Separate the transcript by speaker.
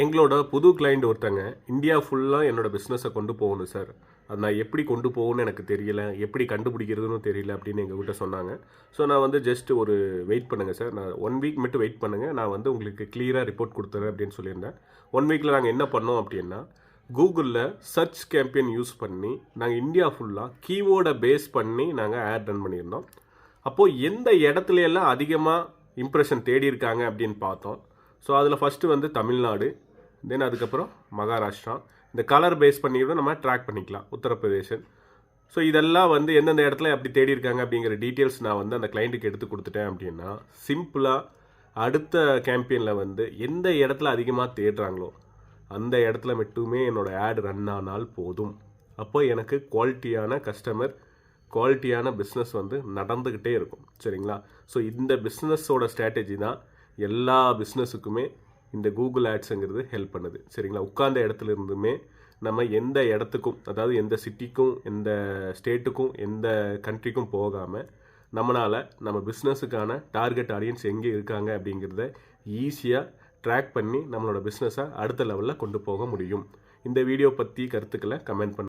Speaker 1: எங்களோட புது கிளைண்ட் ஒருத்தங்க இந்தியா ஃபுல்லாக என்னோட பிஸ்னஸை கொண்டு போகணும் சார், அது நான் எப்படி கொண்டு போகணும்னு எனக்கு தெரியல, எப்படி கண்டுபிடிக்கிறதுன்னு தெரியல அப்படின்னு எங்ககிட்ட சொன்னாங்க. ஸோ நான் வந்து ஜஸ்ட் ஒரு வெயிட் பண்ணுங்கள் சார், நான் 1 வீக் மட்டும் வெயிட் பண்ணுங்கள், நான் வந்து உங்களுக்கு கிளியராக ரிப்போர்ட் கொடுத்துறேன் அப்படின்னு சொல்லியிருந்தேன். 1 வீக்கில் நாங்கள் என்ன பண்ணோம் அப்படின்னா, கூகுளில் சர்ச் கேம்பெயின் யூஸ் பண்ணி நாங்கள் இந்தியா ஃபுல்லாக கீவேர்டை பேஸ் பண்ணி நாங்கள் ஆட் ரன் பண்ணியிருந்தோம். அப்போது எந்த இடத்துல எல்லாம் அதிகமாக இம்ப்ரெஷன் தேடி இருக்காங்க அப்படின்னு பார்த்தோம். ஸோ அதில் ஃபஸ்ட்டு வந்து தமிழ்நாடு, தென் அதுக்கப்புறம் மகாராஷ்டிரா. இந்த கலர் பேஸ் பண்ணி கூட நம்ம ட்ராக் பண்ணிக்கலாம், உத்தரப்பிரதேசன். ஸோ இதெல்லாம் வந்து எந்தெந்த இடத்துல அப்படி தேடி இருக்காங்க அப்படிங்கிற டீட்டெயில்ஸ் நான் வந்து அந்த கிளைண்ட்டுக்கு எடுத்து கொடுத்துட்டேன் அப்படின்னா, சிம்பிளாக அடுத்த கேம்பெயினில் வந்து எந்த இடத்துல அதிகமாக தேடுறாங்களோ அந்த இடத்துல மட்டுமே என்னோட ஆட் ரன் ஆனால் போதும். அப்போ எனக்கு குவாலிட்டியான கஸ்டமர், குவாலிட்டியான பிஸ்னஸ் வந்து நடந்துக்கிட்டே இருக்கும். சரிங்களா? ஸோ இந்த பிஸ்னஸோட ஸ்ட்ராட்டஜி தான் எல்லா பிஸ்னஸுக்குமே இந்த கூகுள் ஆட்ஸுங்கிறது ஹெல்ப் பண்ணுது. சரிங்களா? உட்கார்ந்த இடத்துல இருந்துமே நம்ம எந்த இடத்துக்கும், அதாவது எந்த சிட்டிக்கும், எந்த ஸ்டேட்டுக்கும், எந்த கண்ட்ரிக்கும் போகாமல் நம்மளால் நம்ம பிஸ்னஸுக்கான டார்கெட் ஆடியன்ஸ் எங்கே இருக்காங்க அப்படிங்கிறத ஈஸியாக ட்ராக் பண்ணி நம்மளோட பிஸ்னஸை அடுத்த லெவலில் கொண்டு போக முடியும். இந்த வீடியோ பற்றி கருத்துக்களை கமெண்ட் பண்ணுங்கள்.